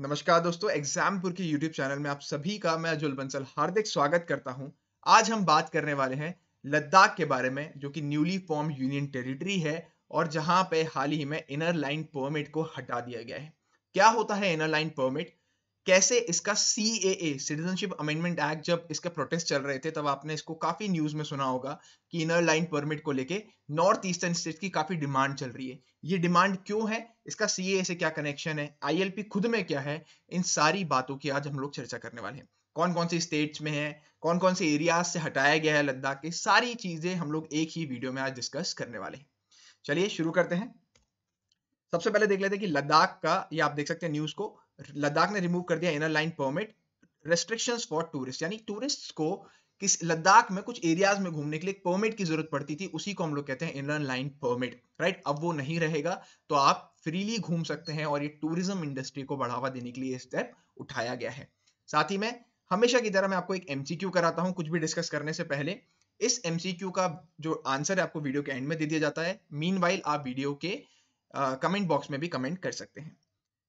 नमस्कार दोस्तों, एग्जामपुर के यूट्यूब चैनल में आप सभी का मैं अजुल बंसल हार्दिक स्वागत करता हूं। आज हम बात करने वाले हैं लद्दाख के बारे में, जो कि न्यूली फॉर्म यूनियन टेरिटरी है और जहां पे हाल ही में इनर लाइन परमिट को हटा दिया गया है। क्या होता है इनर लाइन परमिट? कैसे इसका सीएए सिटीजनशिप अमेंडमेंट एक्ट, जब इसके प्रोटेस्ट चल रहे थे तब आपने इसको काफी न्यूज में सुना होगा कि इनर लाइन परमिट को लेके नॉर्थ ईस्टर्न स्टेट की काफी डिमांड चल रही है। ये डिमांड क्यों है, इसका सीएए से क्या कनेक्शन है, आईएलपी खुद में क्या है, इन सारी बातों की आज हम लोग चर्चा करने वाले हैं। कौन कौन सी स्टेट्स में है, कौन कौन से एरियाज से हटाया गया है लद्दाख के, सारी चीजें हम लोग एक ही वीडियो में आज डिस्कस करने वाले हैं। चलिए शुरू करते हैं। सबसे पहले देख लेते हैं कि लद्दाख का, ये आप देख सकते हैं न्यूज को, लद्दाख ने रिमूव कर दिया inner line permit restrictions for tourist. यानी टूरिस्ट को किस लद्दाख में कुछ एरियाज में घूमने के लिए एक परमिट की जरूरत पड़ती थी, उसी को हम लोग कहते हैं इनर लाइन परमिट, राइट। अब वो नहीं रहेगा, तो आप फ्रीली घूम सकते हैं और ये टूरिज्म इंडस्ट्री को बढ़ावा देने के लिए स्टेप उठाया गया है। साथ ही में हमेशा की तरह मैं आपको एक एमसीक्यू कराता हूं कुछ भी डिस्कस करने से पहले। इस एमसीक्यू का जो आंसर है आपको वीडियो के एंड में दे दिया जाता है। मीनवाइल आप वीडियो के कमेंट बॉक्स में भी कमेंट कर सकते हैं।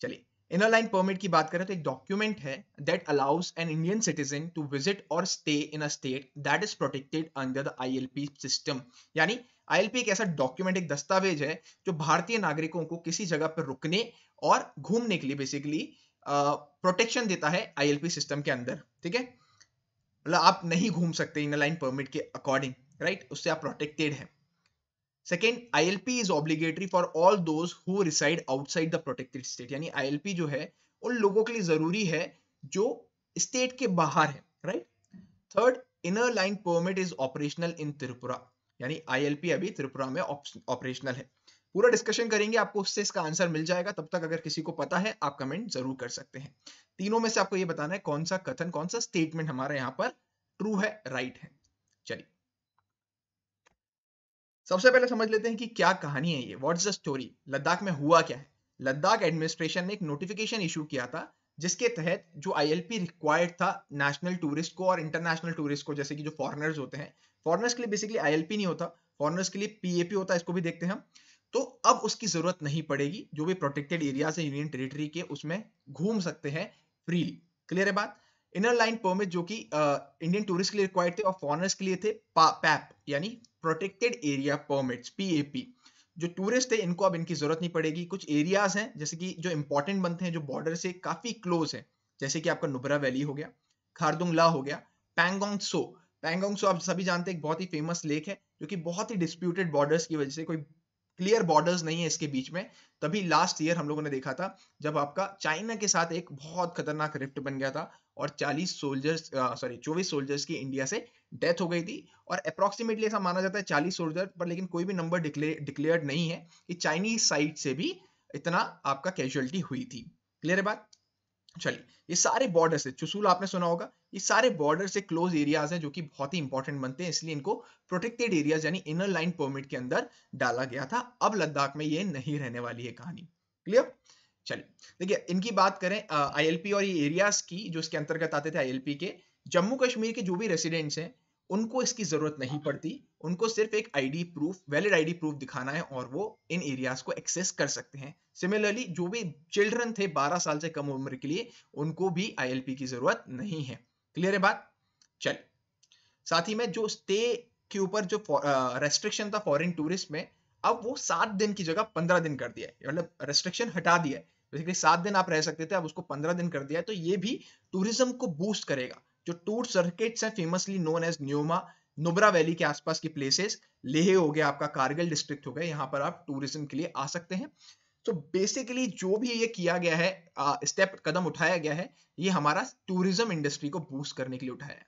चलिए, इनर लाइन परमिट की बात करें तो एक डॉक्यूमेंट है that allows an Indian citizen to visit or stay in a state that is protected under the ILP system. यानी आईएलपी एक ऐसा डॉक्यूमेंट, एक दस्तावेज है जो भारतीय नागरिकों को किसी जगह पर रुकने और घूमने के लिए बेसिकली प्रोटेक्शन देता है आईएलपी सिस्टम के अंदर। ठीक है, मतलब आप नहीं घूम सकते इनर लाइन परमिट के अकॉर्डिंग, राइट, उससे आप प्रोटेक्टेड है। Second, ILP is obligatory for all those who reside outside the protected state। यानी ILP जो है उन लोगों के लिए जरूरी है जो स्टेट के बाहर है, right. Third, inner line permit is operational in Tripura. यानी ILP अभी त्रिपुरा में ऑपरेशनल है। पूरा डिस्कशन करेंगे, आपको उससे इसका आंसर मिल जाएगा। तब तक अगर किसी को पता है आप कमेंट जरूर कर सकते हैं। तीनों में से आपको ये बताना है कौन सा कथन, कौन सा स्टेटमेंट हमारा यहाँ पर ट्रू है, राइट है। चलिए, सबसे पहले समझ लेते हैं कि क्या कहानी है ये, व्हाट्स द स्टोरी, लद्दाख में हुआ क्या है। लद्दाख एडमिनिस्ट्रेशन ने एक नोटिफिकेशन इशू किया था जिसके तहत जो आईएलपी रिक्वायर्ड था नेशनल टूरिस्ट को और इंटरनेशनल टूरिस्ट को, जैसे कि जो फॉरेनर्स होते हैं, फॉरेनर्स के लिए बेसिकली आईएलपी नहीं होता, फॉरेनर्स के लिए पीएपी होता है, इसको भी देखते हैं हम। तो अब उसकी जरूरत नहीं पड़ेगी, जो भी प्रोटेक्टेड एरिया है यूनियन टेरिटरी के उसमें घूम सकते हैं फ्रीली। क्लियर है बात। इनर लाइन परमिट जो कि इंडियन टूरिस्ट के लिए रिक्वायर्ड थे और फॉरेनर्स के लिए थे पैप यानी प्रोटेक्टेड एरिया परमिट्स, पीएपी। जो टूरिस्ट है इनको अब इनकी जरूरत नहीं पड़ेगी। कुछ एरियाज हैं जैसे कि जो इंपॉर्टेंट बनते हैं, जो बॉर्डर से काफी क्लोज है, जैसे कि आपका नुब्रा वैली हो गया, खारदुंग ला हो गया, पैंगोंग सो। पैंगोंग सो आप सभी जानते हैं एक बहुत ही फेमस लेक है जो कि बहुत ही डिस्प्यूटेड बॉर्डर्स की वजह से, कोई क्लियर बॉर्डर्स नहीं है इसके बीच में। तभी लास्ट ईयर हम लोगों ने देखा था जब आपका चाइना के साथ एक बहुत खतरनाक रिफ्ट बन गया था और 24 सोल्जर्स की इंडिया से डेथ हो गई थी। और अप्रोक्सीमेटली ऐसा माना जाता है 40 सोल्जर पर, लेकिन कोई भी नंबर डिक्लेयर्ड नहीं है कि चाइनीज साइड से भी इतना आपका कैजुअलिटी हुई थी। क्लियर है बात। चलिए, ये सारे बॉर्डर से, चुसूल आपने सुना होगा, ये सारे बॉर्डर से क्लोज एरियाज हैं जो कि बहुत ही इंपॉर्टेंट बनते हैं, इसलिए इनको प्रोटेक्टेड एरियाज यानी इनर लाइन परमिट के अंदर डाला गया था। अब लद्दाख में ये नहीं रहने वाली है कहानी। क्लियर। चलिए, देखिए इनकी बात करें आईएलपी और ये एरियाज की जो इसके अंतर्गत आते थे आईएलपी के, जम्मू कश्मीर के जो भी रेसिडेंट्स हैं उनको इसकी जरूरत नहीं पड़ती। उनको सिर्फ एक ID proof, valid ID proof दिखाना है और वो इन एरियाज को एक्सेस कर सकते हैं। सिमिलरली जो भी चिल्ड्रन थे 12 साल से कम उम्र के लिए, उनको भी आईएलपी की जरूरत नहीं है। क्लियर है बात। चलिए, साथ ही में जो स्टे के ऊपर जो रेस्ट्रिक्शन था फॉरेन टूरिस्ट में, अब वो 7 दिन की जगह 15 दिन कर दिया है, मतलब रेस्ट्रिक्शन हटा दिया है। बेसिकली 7 दिन आप रह सकते थे, अब उसको 15 दिन कर दिया है। तो ये भी टूरिज्म को बूस्ट करेगा। जो टूर सर्किट्स हैं famously known as Nyoma, Nubra valley के आसपास की प्लेसेस, लेह हो गया आपका, कारगिल डिस्ट्रिक्ट हो गया, यहाँ पर आप टूरिज्म के लिए आ सकते हैं। तो बेसिकली जो भी ये किया गया है, स्टेप कदम उठाया गया है, ये हमारा टूरिज्म इंडस्ट्री को बूस्ट करने के लिए उठाया है,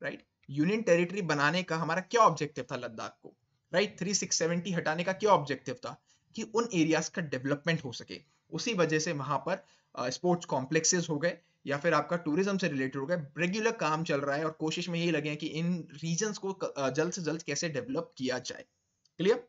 राइट। यूनियन टेरिटरी बनाने का हमारा क्या ऑब्जेक्टिव था लद्दाख को, राइट। 3670 हटाने का क्या ऑब्जेक्टिव था कि उन एरियाज का डेवलपमेंट हो सके। उसी वजह से वहां पर स्पोर्ट्स कॉम्प्लेक्सेस हो गए या फिर आपका टूरिज्म से रिलेटेड हो गए, रेगुलर काम चल रहा है और कोशिश में यही लगे हैं कि इन रीजन्स को जल्द से जल्द कैसे डेवलप किया जाए। क्लियर।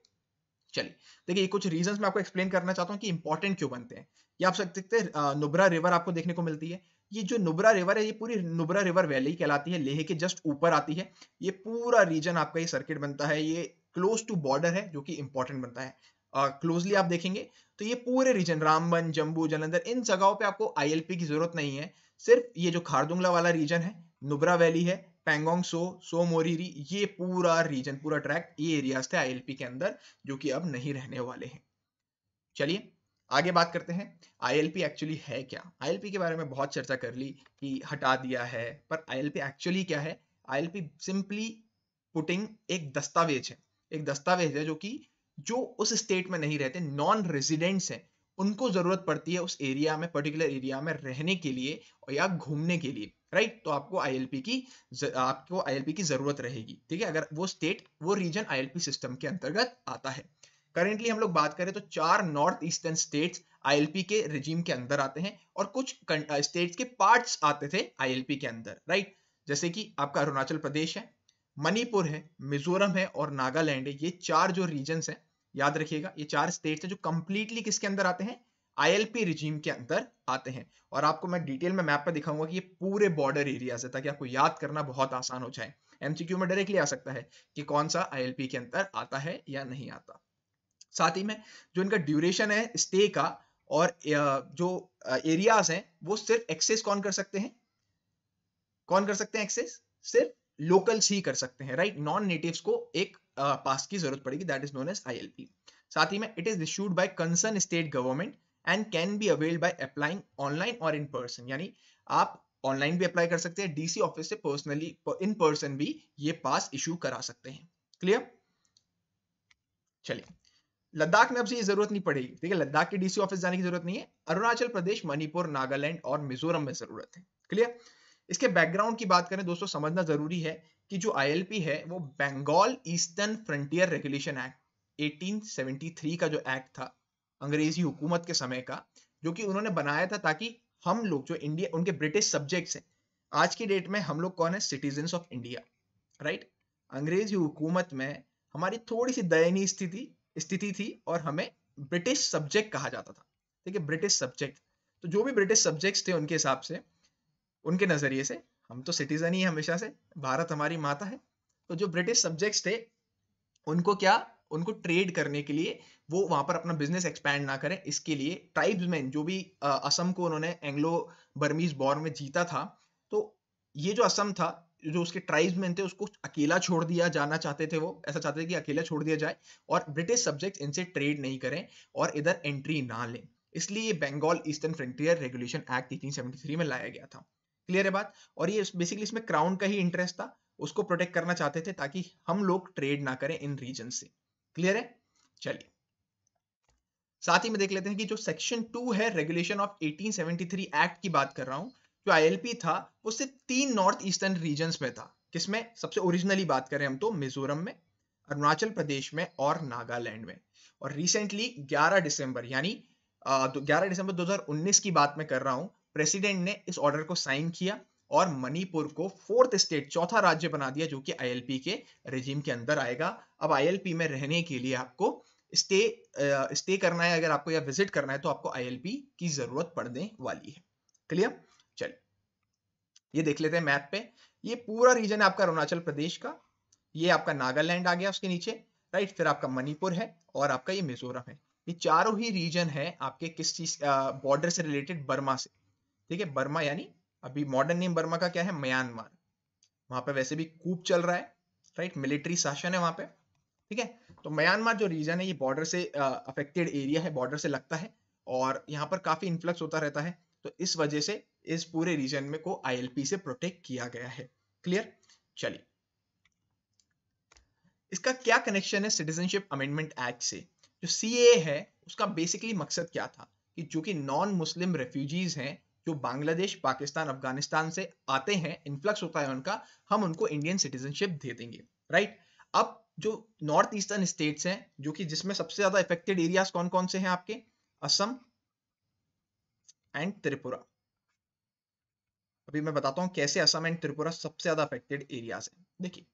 चलिए, देखिए कुछ रीजंस मैं आपको एक्सप्लेन करना चाहता हूँ कि इंपॉर्टेंट क्यों बनते हैं। ये आप सकते हैं नुब्रा रिवर आपको देखने को मिलती है। ये जो नुब्रा रिवर है ये पूरी नुब्रा रिवर वैली कहलाती है, लेह के जस्ट ऊपर आती है। ये पूरा रीजन आपका ये सर्किट बनता है, ये क्लोज टू बॉर्डर है जो कि इंपॉर्टेंट बनता है। क्लोजली आप देखेंगे तो ये पूरे रीजन रामबन, जम्मू, जालंधर, इन जगहों पे आपको आईएलपी की जरूरत नहीं है। सिर्फ ये जो खारदुंगला वाला रीजन है, नुब्रा वैली है, पैंगोंग सो मोरीरी, ये पूरा रीजन, पूरा ट्रैक, ये एरियाज थे आईएलपी के अंदर जो कि अब नहीं रहने वाले हैं। चलिए आगे बात करते हैं आईएलपी एक्चुअली है क्या। आईएलपी के बारे में बहुत चर्चा कर ली कि हटा दिया है, पर आईएलपी एक्चुअली क्या है। आईएलपी सिंपली पुटिंग एक दस्तावेज है, एक दस्तावेज है जो कि जो उस स्टेट में नहीं रहते, नॉन रेजिडेंट्स हैं, उनको जरूरत पड़ती है उस एरिया में, पर्टिकुलर एरिया में रहने के लिए या घूमने के लिए, राइट। तो आपको आईएलपी की जरूरत रहेगी, ठीक है, अगर वो स्टेट, वो रीजन आईएलपी सिस्टम के अंतर्गत आता है। करेंटली हम लोग बात करें तो 4 नॉर्थ ईस्टर्न स्टेट्स आईएलपी के रिजीम के अंदर आते हैं और कुछ स्टेट्स के पार्ट्स आते थे आईएलपी के अंदर, राइट। जैसे कि आपका अरुणाचल प्रदेश है, मणिपुर है, मिजोरम है और नागालैंड है। ये 4 जो रीजन्स हैं, याद रखिएगा, ये 4 स्टेट्स हैं जो कंप्लीटली किसके अंदर आते हैं, आईएलपी रिजीम के अंदर आते हैं। और आपको मैं डिटेल में मैप पे दिखाऊंगा कि ये पूरे बॉर्डर एरियाज है, ताकि आपको याद करना बहुत आसान हो जाए। एमसीक्यू में डायरेक्टली आ सकता है कि कौन सा आईएलपी के अंदर आता है या नहीं आता। साथ ही में जो इनका ड्यूरेशन है स्टे का, और जो एरियाज हैं, वो सिर्फ एक्सेस कौन कर सकते हैं, कौन कर सकते हैं एक्सेस, सिर्फ लोकल्स ही कर सकते हैं, राइट। नॉन नेटिव्स को एक पास की जरूरत पड़ेगी, that is known as ILP. साथ ही में it is issued by concern state government and can be availed by applying online और इन पर्सन, यानी आप ऑनलाइन भी अप्लाई कर सकते हैं, डीसी ऑफिस से पर्सनली, इन पर्सन भी ये पास इशू करा सकते हैं। क्लियर। चलिए लद्दाख में अब से ये जरूरत नहीं पड़ेगी, ठीक है, लद्दाख के डीसी ऑफिस जाने की जरूरत नहीं है। अरुणाचल प्रदेश, मणिपुर, नागालैंड और मिजोरम में जरूरत है। क्लियर। इसके बैकग्राउंड की बात करें दोस्तों, समझना जरूरी है कि जो आईएलपी है वो Bengal eastern frontier regulation act 1873 का जो एक्ट था अंग्रेजी हुकूमत के समय का, जो कि उन्होंने बनाया था ताकि हम लोग जो इंडिया, उनके ब्रिटिश सब्जेक्ट्स हैं, आज की डेट में हम लोग कौन है, सिटीजन्स ऑफ इंडिया, राइट। अंग्रेजी हुकूमत में हमारी थोड़ी सी दयनीय स्थिति थी और हमें ब्रिटिश सब्जेक्ट कहा जाता था, ठीक है, ब्रिटिश सब्जेक्ट। तो जो भी ब्रिटिश सब्जेक्ट्स थे उनके हिसाब से, उनके नजरिए से, हम तो सिटीजन ही हमेशा से, भारत हमारी माता है। तो जो ब्रिटिश सब्जेक्ट्स थे उनको क्या, उनको ट्रेड करने के लिए, वो वहां पर अपना बिजनेस एक्सपैंड ना करें, इसके लिए ट्राइब्समैन जो भी असम को उन्होंने एंग्लो बर्मीज वॉर में जीता था, तो ये जो असम था, जो उसके ट्राइब्समैन थे, उसको अकेला छोड़ दिया जाना चाहते थे, वो ऐसा चाहते थे कि अकेला छोड़ दिया जाए और ब्रिटिश सब्जेक्ट इनसे ट्रेड नहीं करें और इधर एंट्री ना लें। इसलिए Bengal eastern frontier regulation act 1873 में लाया गया था। क्लियर है बात। और ये बेसिकली इसमें क्राउन का ही इंटरेस्ट था, उसको प्रोटेक्ट करना चाहते थे ताकि हम लोग ट्रेड ना करें इन रीजन से। क्लियर है। चलिए साथ ही में देख लेते हैं कि जो सेक्शन 2 है रेगुलेशन ऑफ 1873 एक्ट की बात कर रहा हूं, जो आईएलपी था वो सिर्फ 3 नॉर्थ ईस्टर्न रीजन्स में था। किसमें, सबसे ओरिजिनली बात करें हम तो मिजोरम में, अरुणाचल प्रदेश में और नागालैंड में। और रिसेंटली 11 दिसंबर यानी 11 दिसंबर 2019 की बात मैं कर रहा हूं, प्रेसिडेंट ने इस ऑर्डर को साइन किया और मणिपुर को 4th स्टेट, चौथा राज्य बना दिया जो कि आईएलपी के रेजिम के अंदर आएगा। अब आईएलपी में रहने के लिए आपको स्टे करना है, अगर आपको या विजिट करना है तो आपको आईएलपी की जरूरत पड़ने वाली है। क्लियर। चलिए ये देख लेते हैं मैप पे, ये पूरा रीजन है आपका अरुणाचल प्रदेश का, ये आपका नागालैंड आ गया उसके नीचे, राइट, फिर आपका मणिपुर है और आपका ये मिजोरम है। ये चारों ही रीजन है आपके किस चीज, बॉर्डर से रिलेटेड, बर्मा से, ठीक है, बर्मा यानी अभी मॉडर्न नेम बर्मा का क्या है, म्यांमार। वहां पे वैसे भी कूप चल रहा है, राइट, मिलिट्री शासन है वहां पे, ठीक है। तो म्यांमार जो रीजन है ये बॉर्डर से अफेक्टेड एरिया है, बॉर्डर से लगता है और यहाँ पर काफी इन्फ्लक्स होता रहता है, तो इस वजह से इस पूरे रीजन में को आईएलपी से प्रोटेक्ट किया गया है। क्लियर। चलिए इसका क्या कनेक्शन है सिटीजनशिप अमेंडमेंट एक्ट से। जो सीएए है उसका बेसिकली मकसद क्या था कि जो कि नॉन मुस्लिम रेफ्यूजीज हैं, जो बांग्लादेश, पाकिस्तान, अफगानिस्तान से आते हैं, इन्फ्लक्स होता है उनका, हम उनको इंडियन सिटीजनशिप दे देंगे, राइट। अब जो नॉर्थ ईस्टर्न स्टेट्स हैं, जो कि जिसमें सबसे ज्यादा इफेक्टेड एरियाज कौन कौन से हैं आपके, असम एंड त्रिपुरा। अभी मैं बताता हूं कैसे असम एंड त्रिपुरा सबसे ज्यादा अफेक्टेड एरियाज हैं। देखिए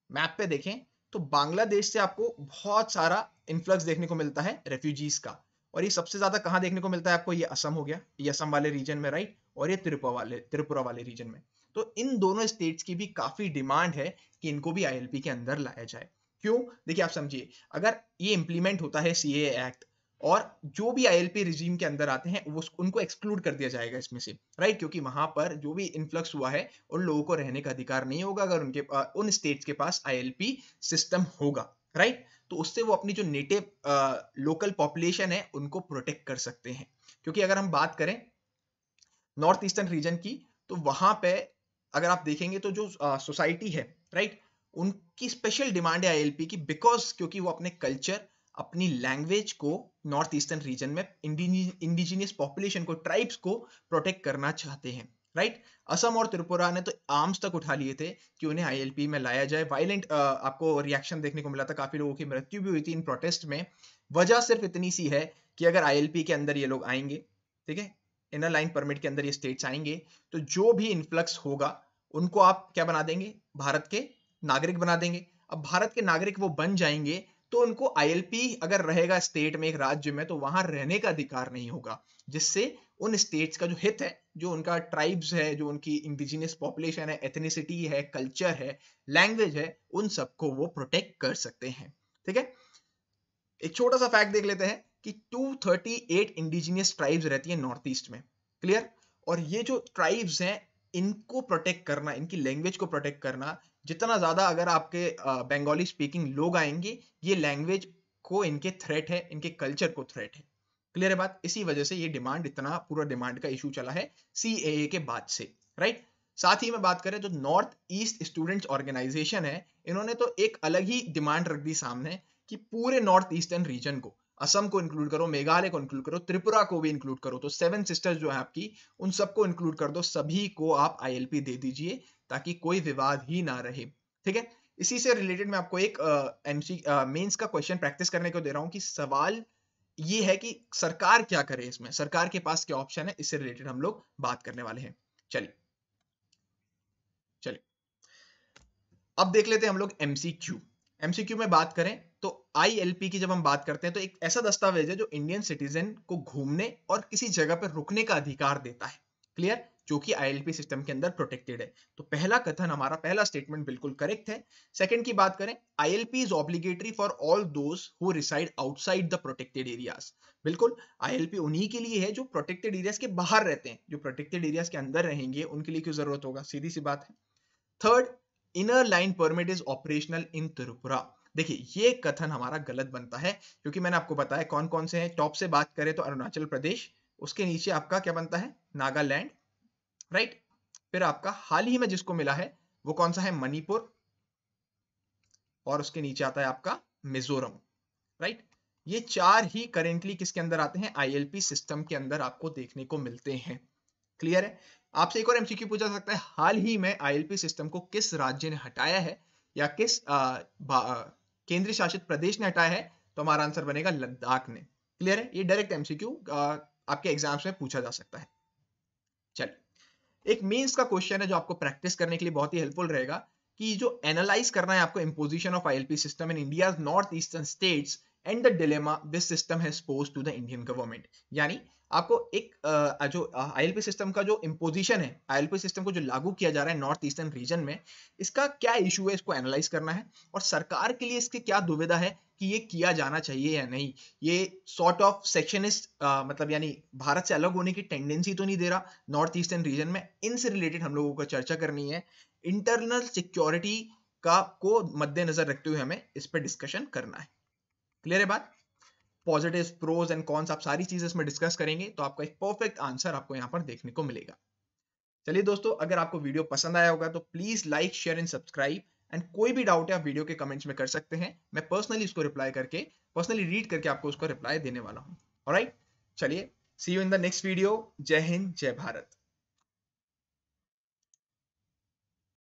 मैप पे देखें तो बांग्लादेश से आपको बहुत सारा इन्फ्लक्स देखने को मिलता है रेफ्यूजीज का, और ये सबसे ज्यादा कहां देखने को मिलता है आपको, ये असम हो गया, ये असम वाले रीजन में, राइट, और ये त्रिपुरा वाले रीजन में। तो इन दोनों स्टेट्स की भी काफी डिमांड है कि इनको भी आईएलपी के अंदर लाया जाए। क्यों? देखिए आप समझिए, अगर ये इम्प्लीमेंट होता है सीएए एक्ट और जो भी आईएलपी रिजीम के अंदर आते हैं वो उनको एक्सक्लूड कर दिया जाएगा इसमें से, राइट? क्योंकि वहां पर जो भी इन्फ्लक्स हुआ है उन लोगों को रहने का अधिकार नहीं होगा अगर उनके उन स्टेट्स के पास आईएलपी सिस्टम होगा, राइट? तो उससे वो अपनी जो नेटिव लोकल पॉपुलेशन है उनको प्रोटेक्ट कर सकते हैं। क्योंकि अगर हम बात करें नॉर्थ ईस्टर्न रीजन की, तो वहां पे अगर आप देखेंगे तो जो सोसाइटी है, राइट, उनकी स्पेशल डिमांड है आईएलपी की, बिकॉज क्योंकि वो अपने कल्चर, अपनी लैंग्वेज को नॉर्थ ईस्टर्न रीजन में इंडिजिनियस पॉपुलेशन को, ट्राइब्स को प्रोटेक्ट करना चाहते हैं, राइट? असम और त्रिपुरा ने तो आर्म्स तक उठा लिए थे कि उन्हें आईएलपी में लाया जाए। वायलेंट आपको रिएक्शन देखने को मिला था, काफी लोगों की मृत्यु भी हुई थी इन प्रोटेस्ट में। वजह सिर्फ इतनी सी है कि अगर आईएलपी के अंदर ये लोग आएंगे, ठीक है, इनर लाइन परमिट के अंदर ये स्टेट्स आएंगे, तो जो भी इन्फ्लक्स होगा उनको आप क्या बना देंगे? भारत के नागरिक बना देंगे। अब भारत के नागरिक वो बन जाएंगे तो उनको आईएलपी अगर रहेगा स्टेट में, एक राज्य में, तो वहां रहने का अधिकार नहीं होगा, जिससे उन स्टेट्स का जो हित है, जो उनका ट्राइब्स है, जो उनकी इंडिजिनियस पॉपुलेशन है, एथनिसिटी है, कल्चर है, लैंग्वेज है, उन सबको वो प्रोटेक्ट कर सकते हैं, ठीक है? एक छोटा सा फैक्ट देख लेते हैं कि 238 इंडिजिनियस ट्राइब्स रहती हैं नॉर्थ ईस्ट में, क्लियर? और ये जो ट्राइब्स हैं इनको प्रोटेक्ट करना, इनकी लैंग्वेज को प्रोटेक्ट करना, जितना ज्यादा अगर आपके बंगाली स्पीकिंग लोग आएंगे, ये लैंग्वेज को इनके थ्रेट है, इनके कल्चर को थ्रेट है, क्लियर है बात? इसी वजह से ये डिमांड, इतना पूरा डिमांड का इशू चला है सीएए के बाद से, राइट? साथ ही में बात करें तो नॉर्थ ईस्ट स्टूडेंट्स ऑर्गेनाइजेशन है, इन्होंने तो एक अलग ही डिमांड रख दी सामने कि पूरे नॉर्थ ईस्टर्न रीजन को, असम को इंक्लूड करो, मेघालय को इंक्लूड करो, त्रिपुरा को भी इंक्लूड करो, तो 7 सिस्टर्स जो है आपकी, उन सबको इंक्लूड कर दो, सभी को आप आईएलपी दे दीजिए ताकि कोई विवाद ही ना रहे, ठीक है? इसी से रिलेटेड मैं आपको एक एमसी मेंस का क्वेश्चन प्रैक्टिस करने को दे रहा हूं कि सवाल ये है कि सरकार क्या करे इसमें, सरकार के पास क्या ऑप्शन है, इससे रिलेटेड हम लोग बात करने वाले हैं। चलिए चलिए अब देख लेते हैं हम लोग एमसीक्यू। एमसीक्यू में बात करें तो आईएलपी की जब हम बात करते हैं तो एक ऐसा दस्तावेज है जो इंडियन सिटीजन को घूमने और किसी जगह पर रुकने का अधिकार देता है, क्लियर? जो कि आईएलपी सिस्टम के अंदर प्रोटेक्टेड है। तो पहला कथन, हमारा पहला स्टेटमेंट बिल्कुल करेक्ट है। सेकंड की बात करें, ILP is obligatory for all those who reside outside the protected areas. बिल्कुल, आईएलपी उन्हीं के लिए है जो प्रोटेक्टेड एरियाज के बाहर रहते हैं, जो प्रोटेक्टेड एरियाज के अंदर रहेंगे उनके लिए क्यों जरूरत होगा, सीधी सी बात है। Third, inner line permit is operational in Tripura. देखिए ये कथन हमारा गलत बनता है क्योंकि मैंने आपको बताया कौन कौन से हैं। टॉप से बात करें तो अरुणाचल प्रदेश, उसके नीचे आपका क्या बनता है, नागालैंड, राइट? फिर आपका हाल ही में जिसको मिला है वो कौन सा है, मणिपुर, और उसके नीचे आता है आपका मिजोरम, राइट? ये चार ही करेंटली किसके अंदर आते हैं, आईएलपी सिस्टम के अंदर आपको देखने को मिलते हैं, क्लियर है? आपसे एक और एमसीक्यू पूछा सकता है, हाल ही में आईएलपी सिस्टम को किस राज्य ने हटाया है या किस केंद्रीय शासित प्रदेश ने हटाया है? तो हमारा आंसर बनेगा लद्दाख ने, क्लियर है? ये डायरेक्ट एमसीक्यू आपके एग्जाम्स में पूछा जा सकता है। चलिए एक मेंस का क्वेश्चन है जो आपको प्रैक्टिस करने के लिए बहुत ही हेल्पफुल रहेगा कि जो एनालाइज करना है आपको imposition of ILP system in India north eastern states and the dilemma this system has posed to the Indian government. यानी आपको एक जो आईएलपी सिस्टम का जो इम्पोजिशन है, आईएलपी सिस्टम को जो लागू किया जा रहा है नॉर्थ ईस्टर्न रीजन में, इसका क्या इशू है, इसको एनालाइज करना है और सरकार के लिए इसकी क्या दुविधा है कि ये किया जाना चाहिए या नहीं। ये सॉर्ट ऑफ सेक्शनिस्ट मतलब यानी भारत से अलग होने की टेंडेंसी तो नहीं दे रहा नॉर्थ ईस्टर्न रीजन में। इनसे रिलेटेड हम लोगों को चर्चा करनी है, इंटरनल सिक्योरिटी का को मद्देनजर रखते हुए हमें इस पर डिस्कशन करना है, क्लियर है बात? पॉजिटिव्स, प्रोज एंड कॉन्स, आप सारी चीजें इसमें डिस्कस करेंगे तो आपका एक परफेक्ट आंसर आपको यहाँ पर देखने को मिलेगा। चलिए दोस्तों, अगर आपको वीडियो पसंद आया होगा तो please like, share and subscribe, and कोई भी डाउट है आप वीडियो के कमेंट्स में कर सकते हैं, मैं पर्सनली उसको रिप्लाई करके, पर्सनली रीड करके आपको उसको रिप्लाई देने वाला हूँ। ऑलराइट, चलिए see you in the next video. जय हिंद, जय भारत।